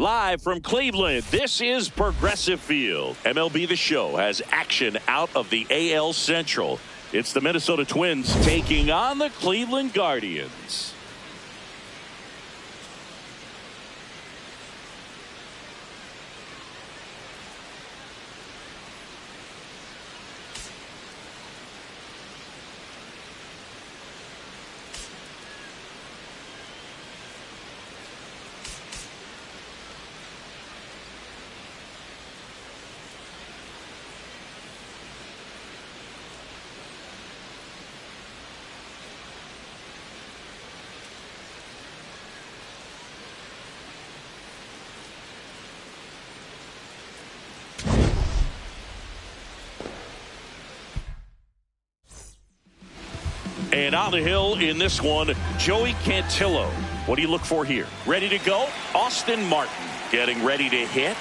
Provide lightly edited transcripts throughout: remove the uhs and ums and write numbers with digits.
Live from Cleveland, this is Progressive Field. MLB The Show has action out of the AL Central. It's the Minnesota Twins taking on the Cleveland Guardians. And on the hill in this one, Joey Cantillo. What do you look for here? Ready to go? Austin Martin getting ready to hit.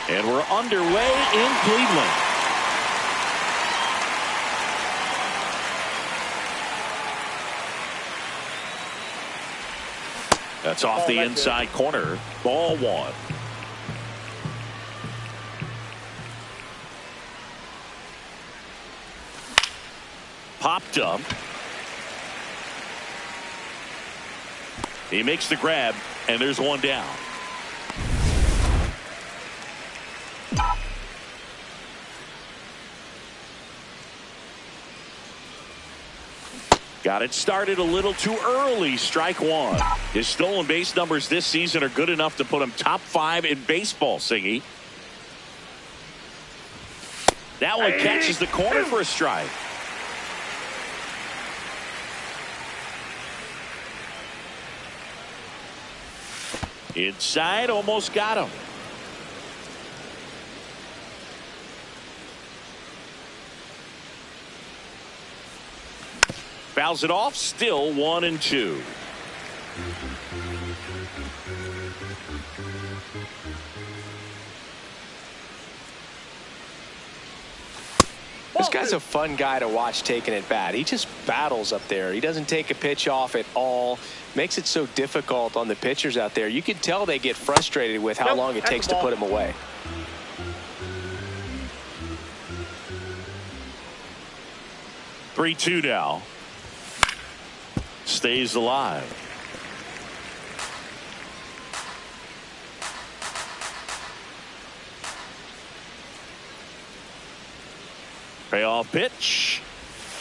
And we're underway in Cleveland. That's off the inside corner. Ball one. Popped up. He makes the grab, and there's one down. Got it started a little too early. Strike one. His stolen base numbers this season are good enough to put him top 5 in baseball, Singy. That one catches the corner for a strike. Inside, almost got him. Fouls it off, still 1-2. This guy's a fun guy to watch taking at bat. He just battles up there. He doesn't take a pitch off at all. Makes it so difficult on the pitchers out there. You can tell they get frustrated with how long it takes to put him away. Three-two now. Stays alive. Payoff pitch.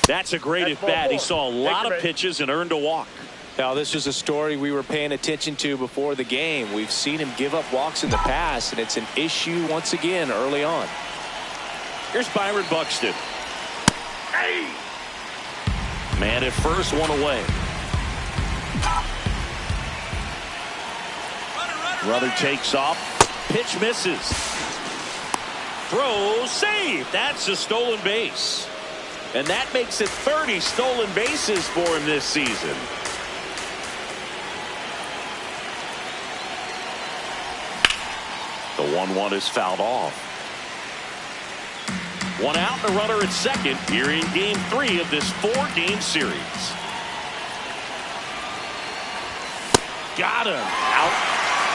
That's a great at bat. He saw a lot of pitches and earned a walk. Now, this is a story we were paying attention to before the game. We've seen him give up walks in the past, and it's an issue once again early on. Here's Byron Buxton. Hey! Man at first, one away. Ruther takes off. Pitch misses. Throw, save. That's a stolen base. And that makes it 30 stolen bases for him this season. The 1-1 is fouled off. One out and a runner at second here in game 3 of this 4-game series. Got him. Out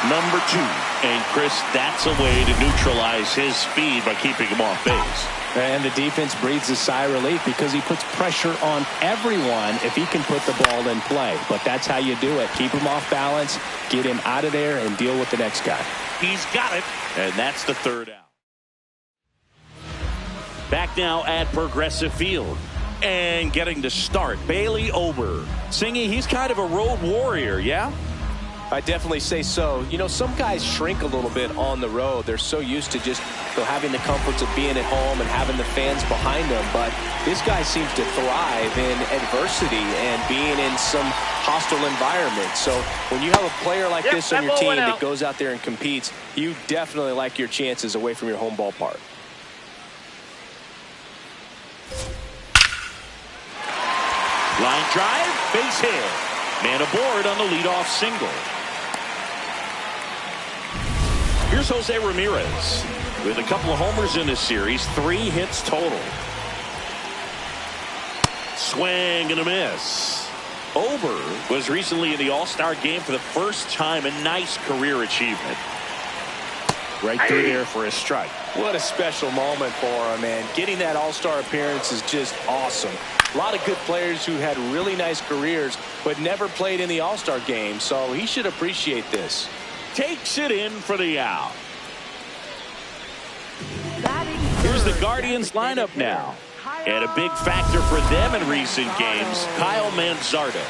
number 2. And Chris, that's a way to neutralize his speed by keeping him off base. And the defense breathes a sigh of relief because he puts pressure on everyone if he can put the ball in play. But that's how you do it. Keep him off balance, get him out of there, and deal with the next guy. He's got it, and that's the 3rd out. Back now at Progressive Field. And getting to start, Bailey Ober. Singy, he's kind of a road warrior, yeah? I definitely say so. You know, some guys shrink a little bit on the road. They're so used to just having the comforts of being at home and having the fans behind them. But this guy seems to thrive in adversity and being in some hostile environment. So when you have a player like this on your team that goes out there and competes, you definitely like your chances away from your home ballpark. Line drive, base hit. Man aboard on the leadoff single. Here's Jose Ramirez with a couple of homers in this series, 3 hits total. Swing and a miss. Ober was recently in the All-Star game for the first time. A nice career achievement. Right through there for a strike. What a special moment for him, man. Getting that All-Star appearance is just awesome. A lot of good players who had really nice careers but never played in the All-Star game, so he should appreciate this. Takes it in for the out. Here's the Guardians lineup now. And a big factor for them in recent games, Kyle Manzardo.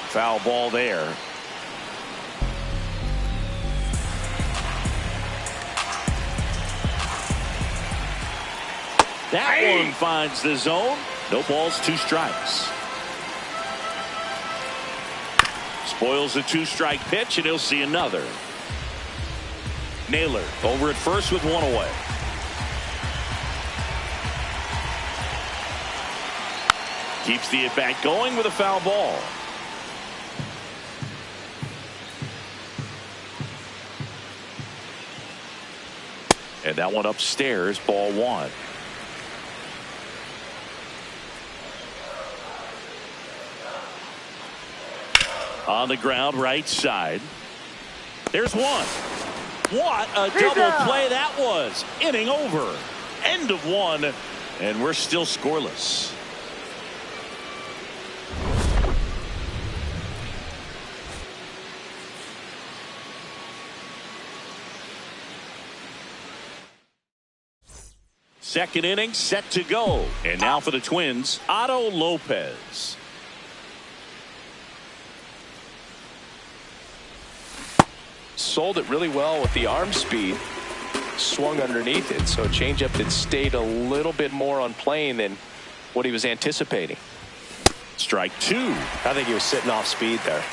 Foul ball there. That one finds the zone. No balls, 2 strikes. Spoils a 2-strike pitch, and he'll see another. Naylor over at first with 1 away. Keeps the at-bat going with a foul ball. And that one upstairs, ball 1. On the ground, right side. There's 1. What a double play that was. Inning over. End of 1. And we're still scoreless. Second inning set to go. And now for the Twins, Otto Lopez. Sold it really well with the arm speed. Swung underneath it, so changeup that stayed a little bit more on plane than what he was anticipating. Strike 2. I think he was sitting off speed there.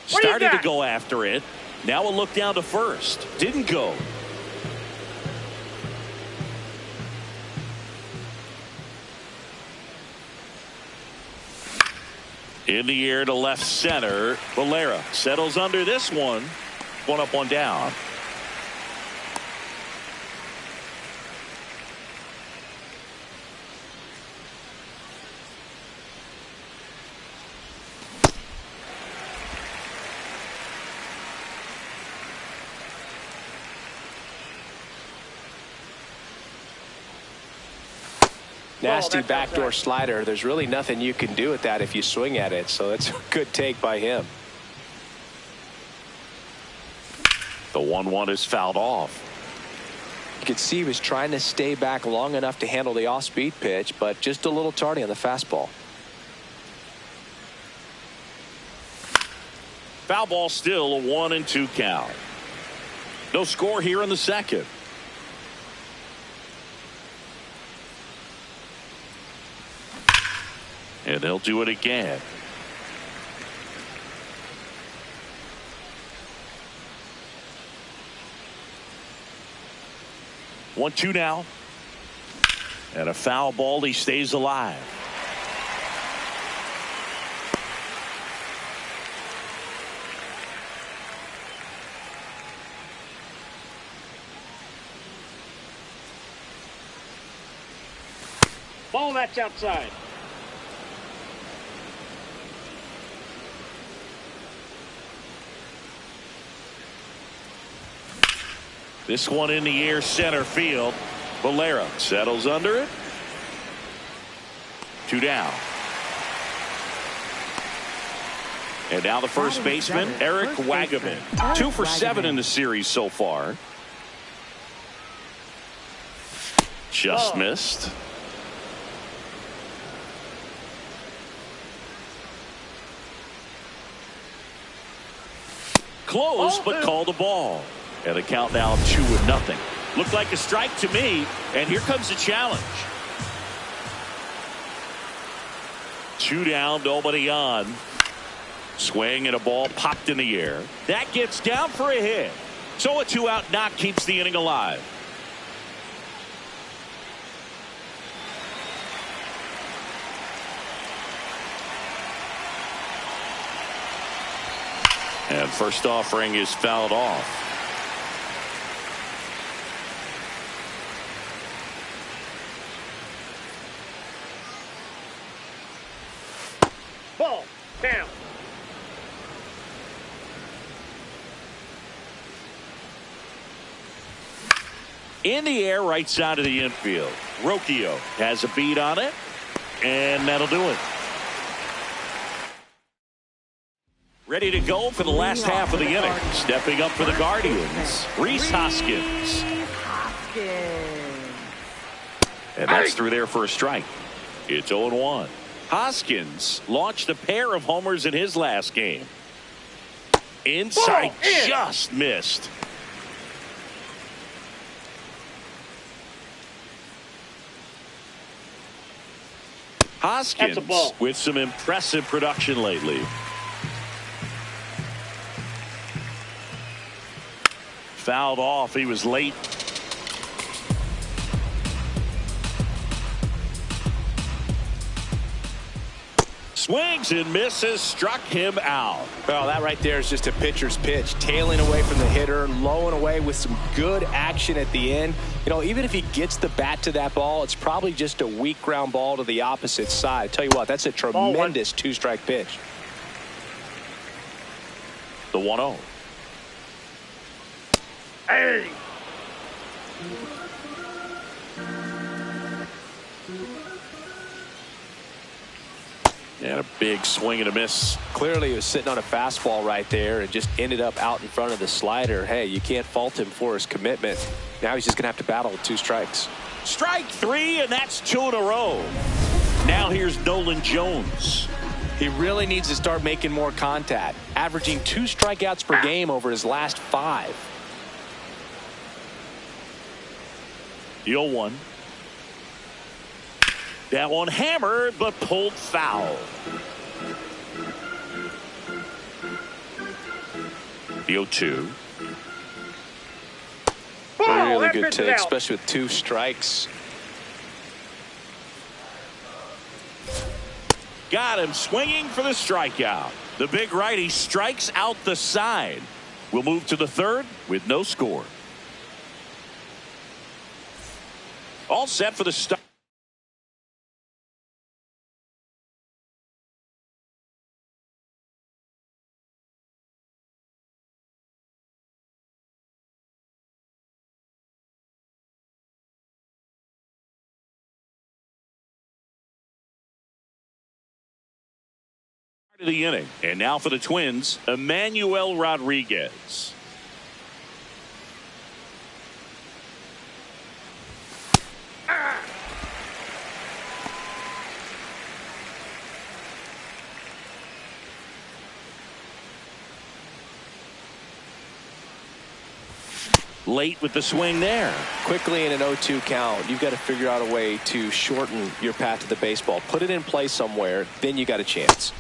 Started to go after it. Now a look down to first. Didn't go. In the air to left center. Valera settles under this one. 1 up, 1 down. Nasty backdoor slider. There's really nothing you can do with that if you swing at it, so that's a good take by him. The 1-1 is fouled off. You could see he was trying to stay back long enough to handle the off-speed pitch, but just a little tardy on the fastball. Foul ball, still a 1-2 count. No score here in the second. And they'll do it again. One, 2 now. And a foul ball. He stays alive. Ball, that's outside. This one in the air, center field. Valera settles under it. 2 down. And now the first baseman, Eric Wagaman. 2 for 7 in the series so far. Just missed. Close, but called a ball. And the count now 2-0. Looked like a strike to me, and here comes the challenge. 2 down, nobody on. Swing and a ball popped in the air. That gets down for a hit. So a 2-out knock keeps the inning alive. And first offering is fouled off. Ball down. In the air, right side of the infield. Rocchio has a beat on it, and that'll do it. Ready to go for the last half of the inning. Stepping up for the Guardians, Rhys Hoskins. And that's through there for a strike. It's 0-1. Hoskins launched a pair of homers in his last game. Inside, just missed. Hoskins with some impressive production lately. Fouled off. He was late. Swings and misses, struck him out. Well, that right there is just a pitcher's pitch, tailing away from the hitter, low and away with some good action at the end. You know, even if he gets the bat to that ball, it's probably just a weak ground ball to the opposite side. I tell you what, that's a tremendous two-strike pitch. The 1-0. Hey. And a big swing and a miss. Clearly he was sitting on a fastball right there and just ended up out in front of the slider. Hey, you can't fault him for his commitment. Now he's just going to have to battle with 2 strikes. Strike 3, and that's 2 in a row. Now here's Nolan Jones. He really needs to start making more contact, averaging 2 strikeouts per game over his last 5. The 0-1. That one hammered, but pulled foul. The 0-2. Really good take, especially with 2 strikes. Got him swinging for the strikeout. The big righty strikes out the side. We'll move to the 3rd with no score. All set for the start. Of the inning. And now for the Twins, Emmanuel Rodriguez. Late with the swing there. Quickly in an 0-2 count, you've got to figure out a way to shorten your path to the baseball. Put it in play somewhere, then you got a chance.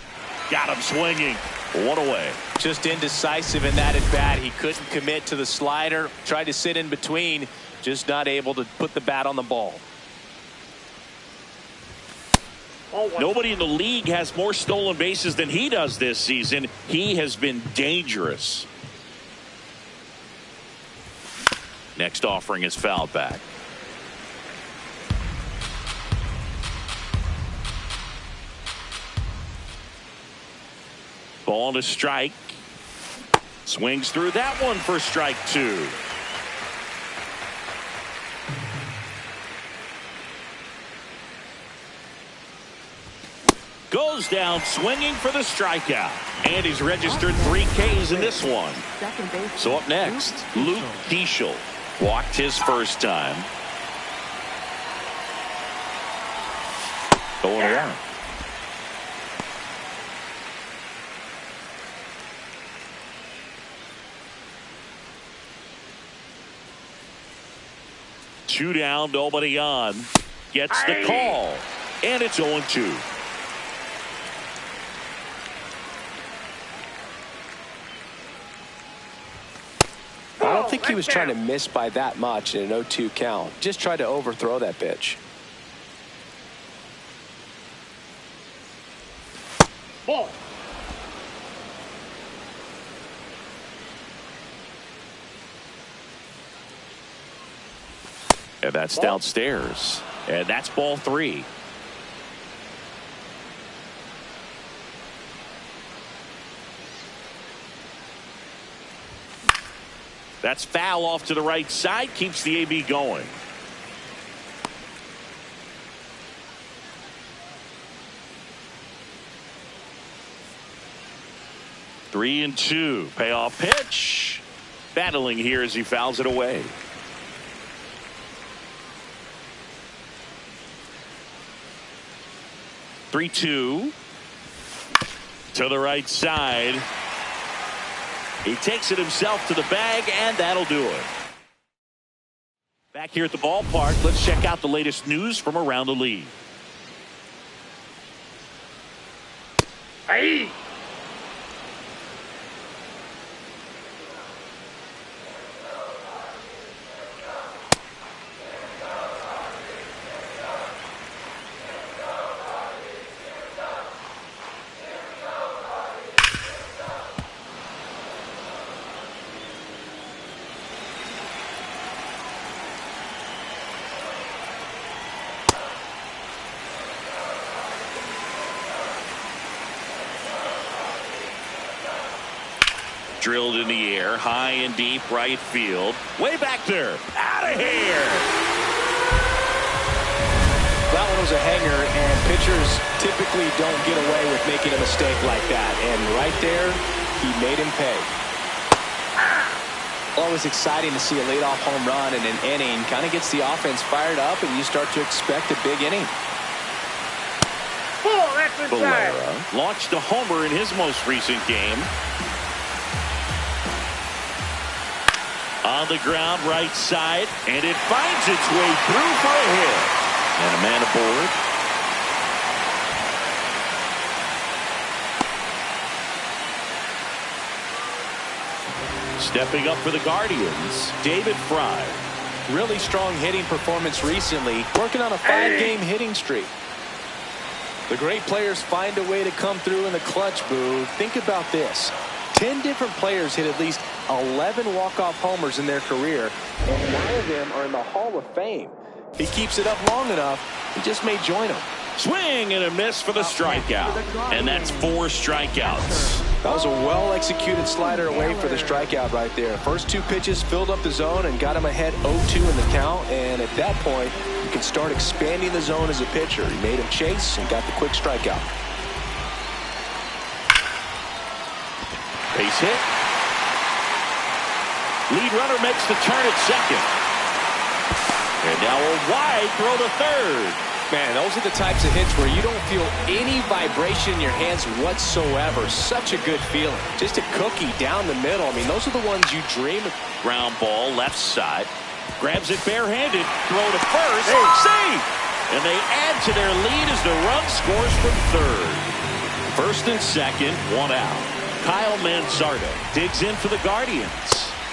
Got him swinging. 1 away. Just indecisive in that at bat. He couldn't commit to the slider. Tried to sit in between. Just not able to put the bat on the ball. Nobody in the league has more stolen bases than he does this season. He has been dangerous. Next offering is fouled back. Ball to strike. Swings through that one for strike 2. Goes down swinging for the strikeout. And he's registered 3 Ks in this one. So up next, Luke Keeschel. Walked his first time. Going around. Two down, nobody on. Gets the call. And it's 0-2. I don't think he was trying to miss by that much in an 0-2 count. Just tried to overthrow that pitch. Ball. And that's downstairs. And that's ball 3. That's foul off to the right side. Keeps the AB going. Three and 2. Payoff pitch. Battling here as he fouls it away. Three, 2 to the right side. He takes it himself to the bag, and that'll do it. Back here at the ballpark, let's check out the latest news from around the league. Hey! Drilled in the air, high and deep right field. Way back there. Out of here. That one was a hanger, and pitchers typically don't get away with making a mistake like that. And right there, he made him pay. Always exciting to see a leadoff home run in an inning. Kind of gets the offense fired up, and you start to expect a big inning. Valera launched a homer in his most recent game. On the ground, right side, and it finds its way through for a hit. And a man aboard. Stepping up for the Guardians, David Fry. Really strong hitting performance recently, working on a 5-game hitting streak. The great players find a way to come through in the clutch, Boo. Think about this. 10 different players hit at least 11 walk-off homers in their career, and 9 of them are in the Hall of Fame. If he keeps it up long enough, he just may join them. Swing and a miss for the strikeout. And that's 4 strikeouts. That was a well-executed slider away for the strikeout right there. First 2 pitches filled up the zone and got him ahead 0-2 in the count, and at that point, you can start expanding the zone as a pitcher. He made him chase and got the quick strikeout. Base hit. Lead runner makes the turn at second. And now a wide throw to third. Man, those are the types of hits where you don't feel any vibration in your hands whatsoever. Such a good feeling. Just a cookie down the middle. I mean, those are the ones you dream of. Ground ball left side. Grabs it barehanded. Throw to first. Safe. And they add to their lead as the run scores from third. First and second, 1 out. Kyle Manzardo digs in for the Guardians.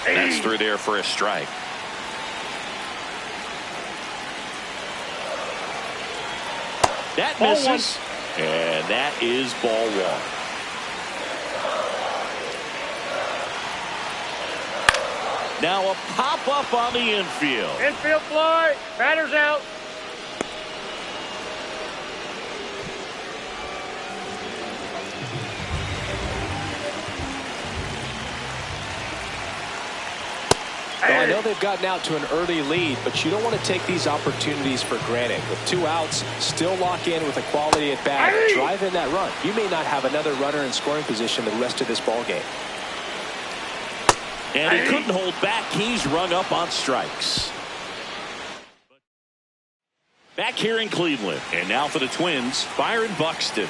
That's through there for a strike. That misses. And that is ball 1. Now a pop-up on the infield. Infield fly. Batter's out. Well, I know they've gotten out to an early lead, but you don't want to take these opportunities for granted. With 2 outs, still lock in with a quality at bat. Drive in that run. You may not have another runner in scoring position the rest of this ball game. And he couldn't hold back. He's rung up on strikes. Back here in Cleveland. And now for the Twins, Byron Buxton.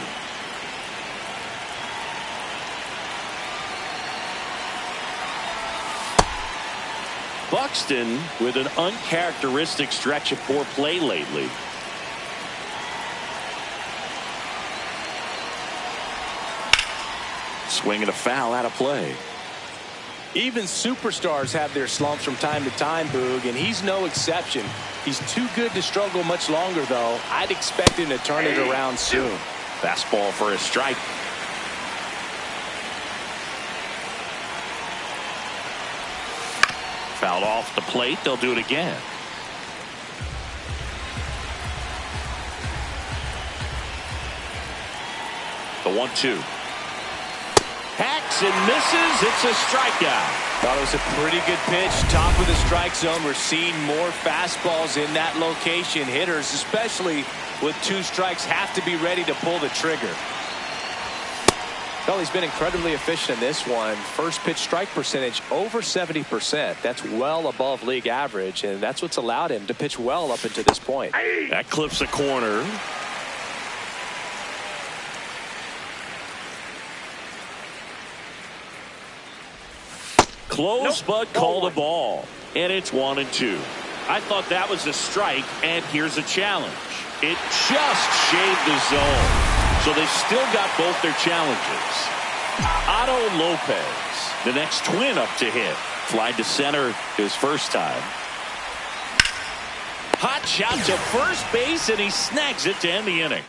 Buxton with an uncharacteristic stretch of poor play lately. Swing and a foul out of play. Even superstars have their slumps from time to time, Boog, and he's no exception. He's too good to struggle much longer, though. I'd expect him to turn it around soon. Fastball for a strike. Fouled off the plate. They'll do it again. The 1-2. Hacks and misses. It's a strikeout. Thought it was a pretty good pitch. Top of the strike zone. We're seeing more fastballs in that location. Hitters, especially with 2 strikes, have to be ready to pull the trigger. Well, he's been incredibly efficient in this one. First pitch strike percentage over 70%. That's well above league average, and that's what's allowed him to pitch well up until this point. That clips a corner. Close, but called a ball. And it's 1-2. I thought that was a strike, and here's a challenge. It just shaved the zone. So they've still got both their challenges. Otto Lopez, the next twin up to hit. Fly to center his first time. Hot shot to first base, and he snags it to end the inning.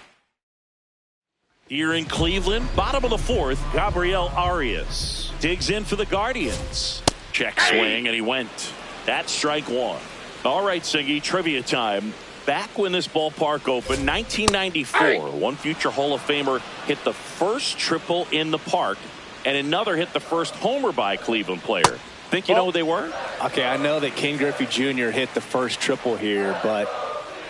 Here in Cleveland, bottom of the 4th, Gabriel Arias digs in for the Guardians. Check swing, and he went. That's strike 1. All right, Singy, trivia time. Back when this ballpark opened, 1994, one future Hall of Famer hit the first triple in the park, and another hit the first homer by a Cleveland player. Think you know who they were? Okay, I know that Ken Griffey Jr. hit the first triple here, but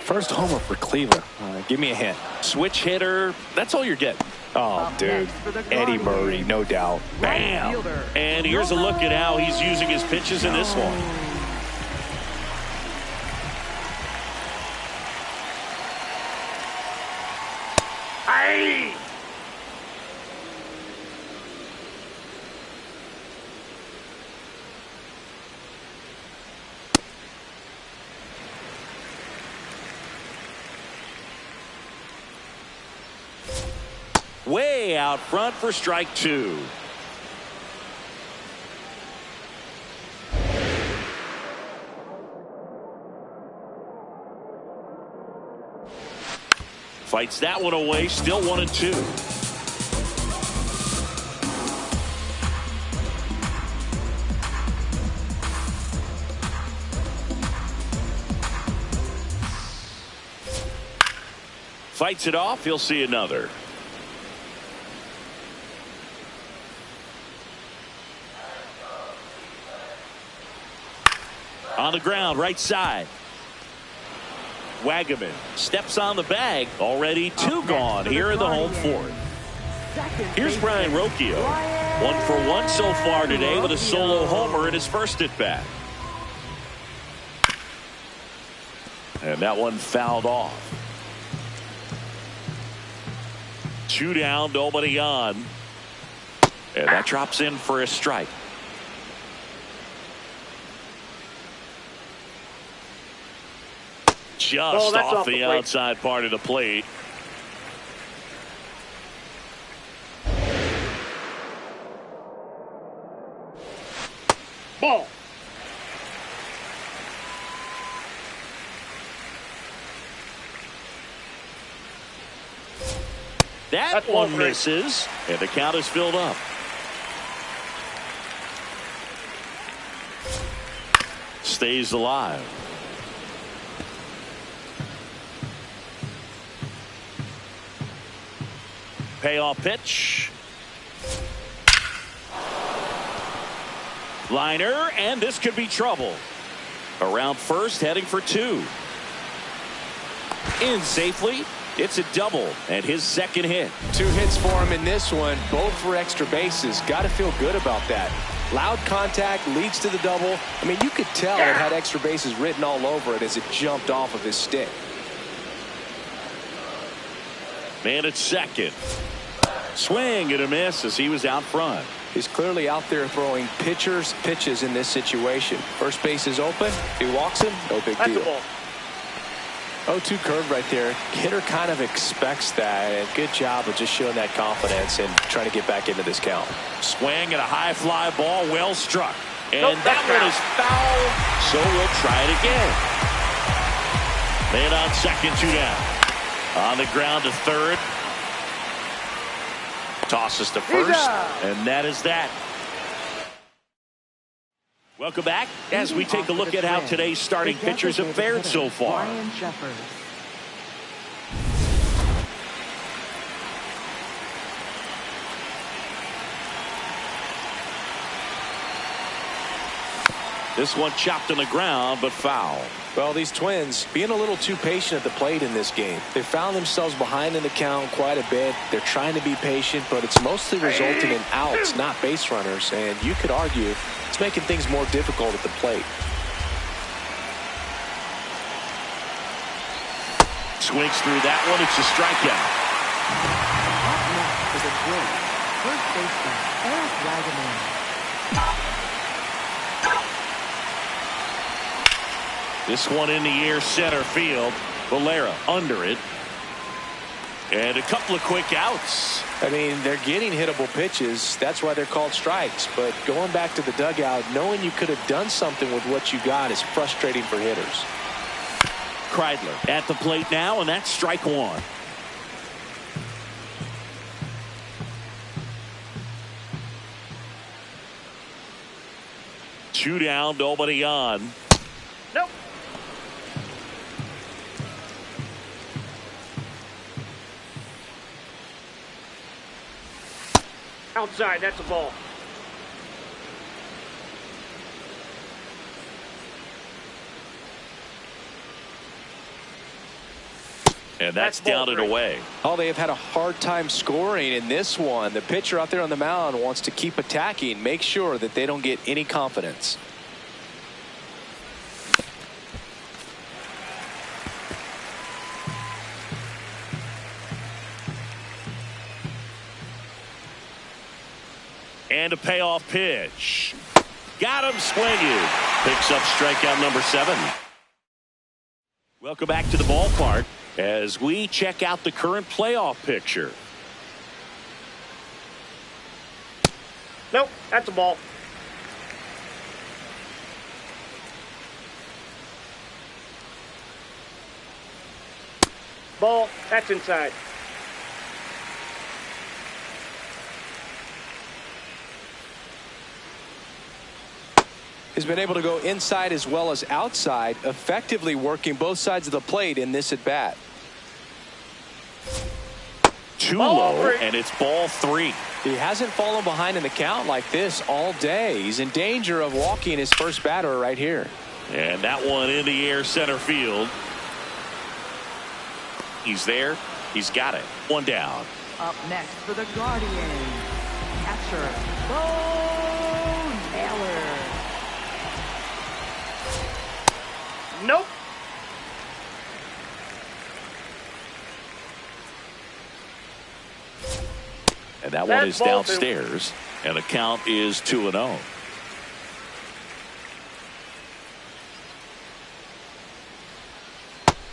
first homer for Cleveland. Give me a hint. Switch hitter. That's all you're getting. Oh, dude. Eddie Murray, no doubt. Bam! And here's a look at how he's using his pitches in this one. Way out front for strike 2. Fights that one away. Still 1-2. Fights it off. He'll see another. On the ground, right side. Wagaman steps on the bag. Already 2 gone here in the home 4th. Here's Brian Rocchio. 1 for 1 so far today with a solo homer in his first at bat. And that one fouled off. 2 down, nobody on. And that drops in for a strike. Just off the outside part of the plate. Ball. That one misses, and the count is filled up. Stays alive. Payoff pitch. Liner, and this could be trouble. Around first, heading for 2. In safely. It's a double and his second hit. 2 hits for him in this one, both for extra bases. Got to feel good about that. Loud contact leads to the double. I mean, you could tell it had extra bases written all over it as it jumped off of his stick. Man at second. Swing and a miss as he was out front. He's clearly out there throwing pitchers pitches in this situation. First base is open. If he walks him, no big deal. 0-2 curve right there. Hitter kind of expects that. And good job of just showing that confidence and trying to get back into this count. Swing and a high fly ball, well struck. And that one is foul, so we'll try it again. Man on second, 2 down. On the ground to third. Tosses to first, and that is that. Welcome back as we take a look at how today's starting pitchers have fared so far. This one chopped on the ground, but foul. Well, these Twins being a little too patient at the plate in this game. They found themselves behind in the count quite a bit. They're trying to be patient, but it's mostly resulting in outs, not base runners. And you could argue it's making things more difficult at the plate. Swings through that one. It's a strikeout. Up next for the Twins, first baseman Eric Wagner. This one in the air, center field. Valera under it. And a couple of quick outs. I mean, they're getting hittable pitches. That's why they're called strikes. But going back to the dugout, knowing you could have done something with what you got is frustrating for hitters. Kreidler at the plate now, and that's strike one. Two down, nobody on. Nope. Outside, that's a ball. And that's down and away. Oh, they have had a hard time scoring in this one. The pitcher out there on the mound wants to keep attacking, make sure that they don't get any confidence. And a payoff pitch. Got him swinging. Picks up strikeout number 7. Welcome back to the ballpark as we check out the current playoff picture. Nope, that's a ball. Ball, that's inside. Has been able to go inside as well as outside, effectively working both sides of the plate in this at bat. Too low, and it's ball 3. He hasn't fallen behind in the count like this all day. He's in danger of walking his first batter right here. And that one in the air, center field. He's there. He's got it. One down. Up next for the Guardians, catcher Bo Naylor. Nope. And that one is downstairs. And the count is 2-0.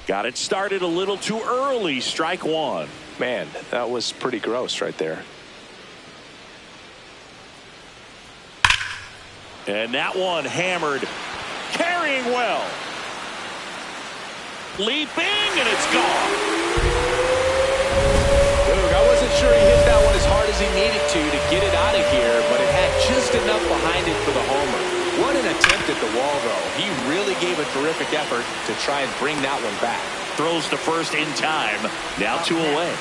Got it started a little too early. Strike one. Man, that was pretty gross right there. And that one hammered. Carrying well. Leaping, and it's gone. Dude, I wasn't sure he hit that one as hard as he needed to get it out of here, but it had just enough behind it for the homer. What an attempt at the wall, though. He really gave a terrific effort to try and bring that one back. Throws to first in time. Now 2 away.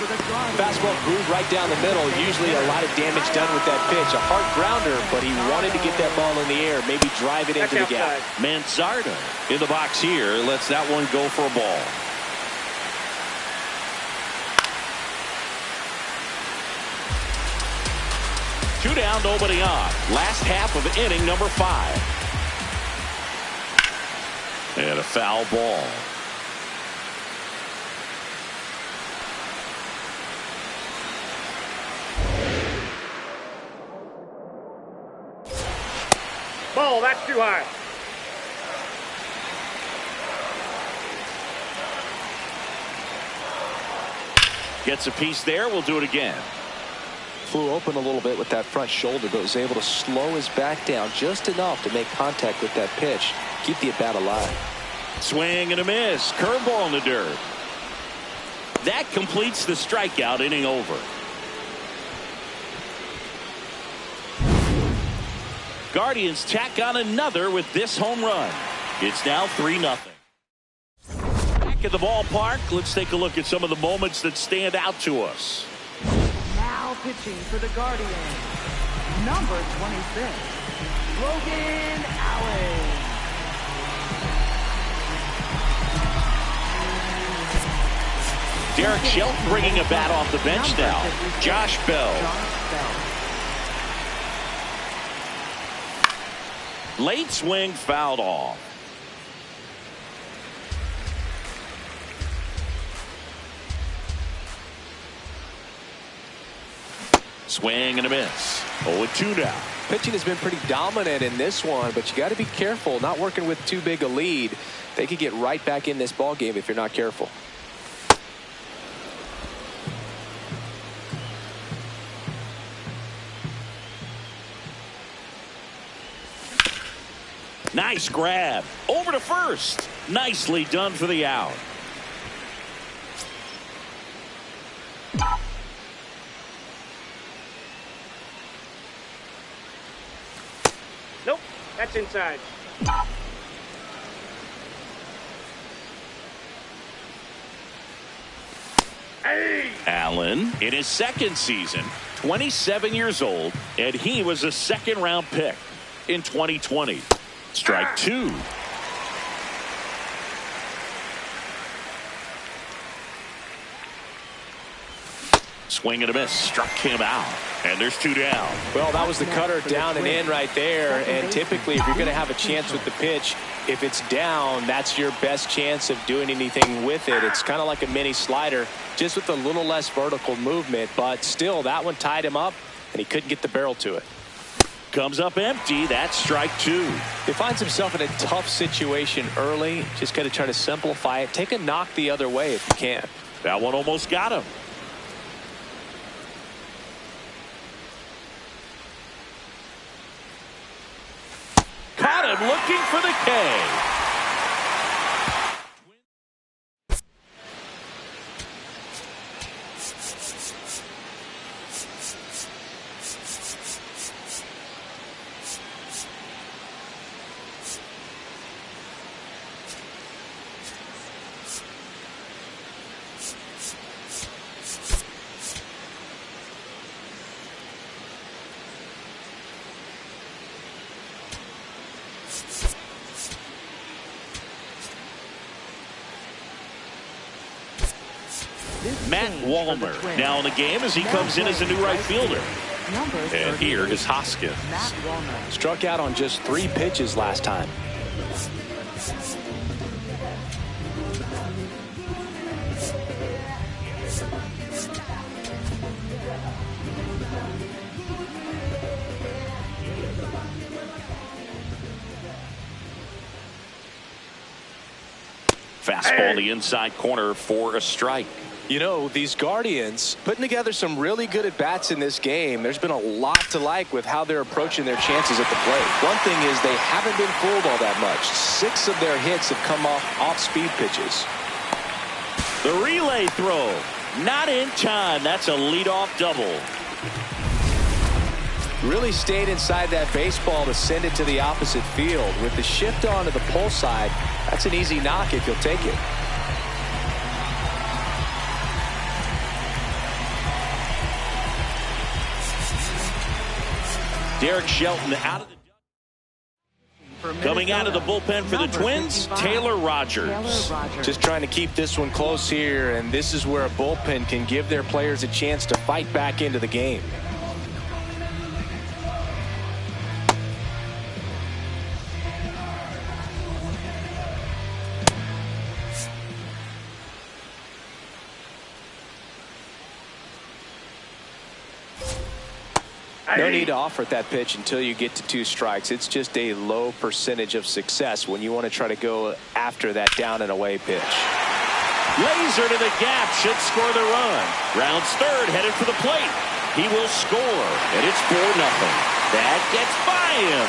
Fastball groove right down the middle. Usually a lot of damage done with that pitch. A hard grounder, but he wanted to get that ball in the air, maybe drive it into the gap. Manzardo in the box here. Lets that one go for a ball. Two down, nobody on. Last half of inning number 5. And a foul ball. Ball, that's too high. Gets a piece there. We'll do it again. Flew open a little bit with that front shoulder, but was able to slow his back down just enough to make contact with that pitch. Keep the at-bat alive. Swing and a miss. Curveball in the dirt. That completes the strikeout. Inning over. Guardians tack on another with this home run. It's now 3-0. Back at the ballpark, let's take a look at some of the moments that stand out to us. Now pitching for the Guardians, number 26, Logan Allen. Derek Shelton bringing a bat off the bench now. Josh Bell. Late swing fouled off. Swing and a miss. 0-2 now. Pitching has been pretty dominant in this one, but you got to be careful not working with too big a lead. They could get right back in this ball game if you're not careful. Nice grab. Over to first. Nicely done for the out. Nope, that's inside. Hey! Allen in his second season, 27 years old, and he was a second-round pick in 2020. Strike two. Swing and a miss. Struck him out. And there's two down. Well, that was the cutter down and in right there. And typically, if you're going to have a chance with the pitch, if it's down, that's your best chance of doing anything with it. It's kind of like a mini slider, just with a little less vertical movement. But still, that one tied him up, and he couldn't get the barrel to it. Comes up empty. That's strike two. He finds himself in a tough situation early. Just got to try to simplify it. Take a knock the other way if you can. That one almost got him. Caught him looking for the K. Matt Wallner now in the game as he comes in as a new right fielder. And here is Hoskins. Struck out on just 3 pitches last time. Fastball in the inside corner for a strike. You know, these Guardians putting together some really good at-bats in this game. There's been a lot to like with how they're approaching their chances at the plate. One thing is they haven't been fooled all that much. 6 of their hits have come off speed pitches. The relay throw. Not in time. That's a leadoff double. Really stayed inside that baseball to send it to the opposite field. With the shift on to the pull side, that's an easy knock if you'll take it. Derek Shelton out of the coming out of the bullpen for the Twins, Taylor Rogers. Just trying to keep this one close here, and this is where a bullpen can give their players a chance to fight back into the game. No need to offer at that pitch until you get to 2 strikes. It's just a low percentage of success when you want to try to go after that down and away pitch. Laser to the gap should score the run. Rounds third, headed for the plate. He will score, and it's 4-0. That gets by him.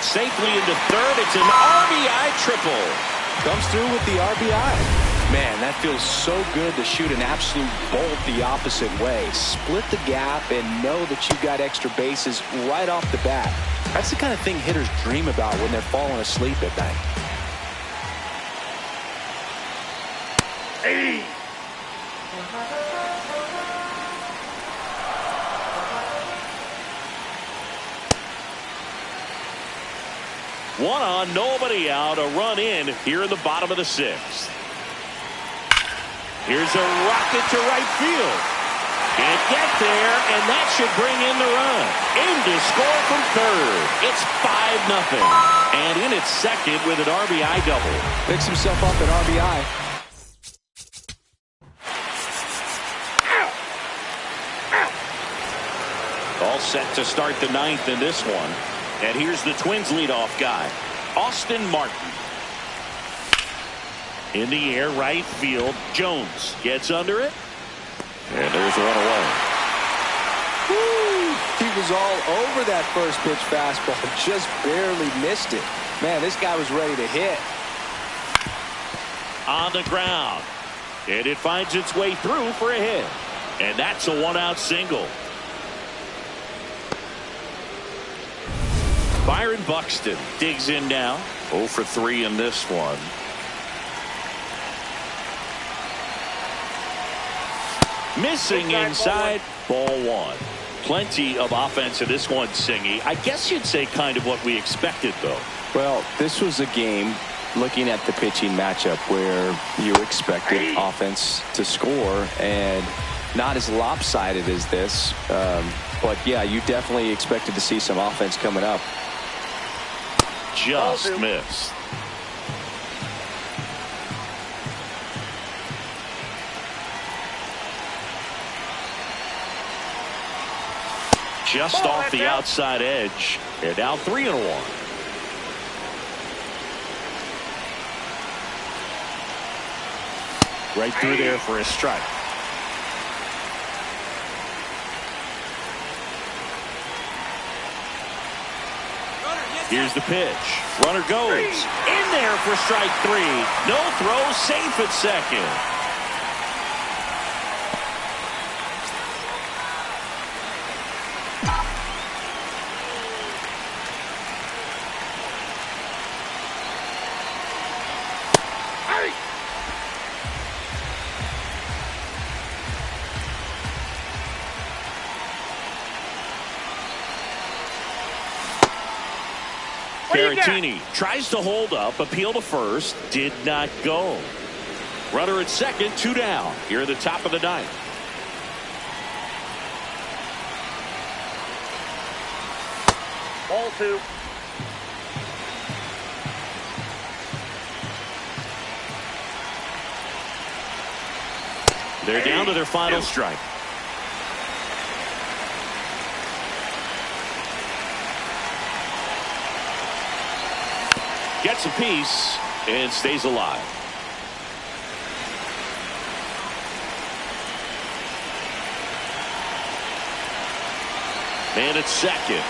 Safely into third. It's an RBI triple. Comes through with the RBI. Man, that feels so good to shoot an absolute bolt the opposite way. Split the gap and know that you've got extra bases right off the bat. That's the kind of thing hitters dream about when they're falling asleep at night. Hey! One on, nobody out. A run in here in the bottom of the 6th. Here's a rocket to right field. Can't get there, and that should bring in the run. In to score from third. It's 5-0. And in at second with an RBI double. Picks himself up at RBI. All set to start the ninth in this one. And here's the Twins leadoff guy, Austin Martin. In the air, right field. Jones gets under it. And there's one away. Woo! He was all over that first pitch fastball. Just barely missed it. Man, this guy was ready to hit. On the ground. And it finds its way through for a hit. And that's a one-out single. Byron Buxton digs in now. 0 for 3 in this one. Missing inside, ball one. Plenty of offense in this one, Singy. I guess you'd say kind of what we expected, though. Well, this was a game, looking at the pitching matchup, where you expected offense to score, and not as lopsided as this. But, yeah, you definitely expected to see some offense coming up. Just missed. Just off the outside edge. And now 3-1. Right through there for a strike. Here's the pitch. Runner goes. In there for strike 3. No throw, safe at second. Caratini tries to hold up, appeal to first, did not go. Runner at second, 2 down. Here at the top of the ninth. Ball 2. They're down to their final strike. Gets a piece and stays alive. And it's second.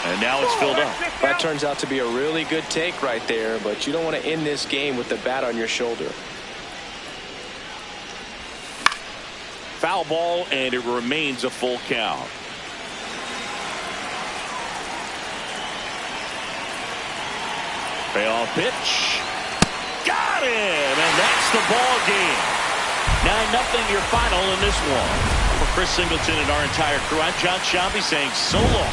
And now it's filled up. That turns out to be a really good take right there, but you don't want to end this game with the bat on your shoulder. Foul ball, and it remains a full count. Payoff pitch. Got him! And that's the ball game. 9-0 your final in this one. For Chris Singleton and our entire crew, I'm John Shambi saying so long.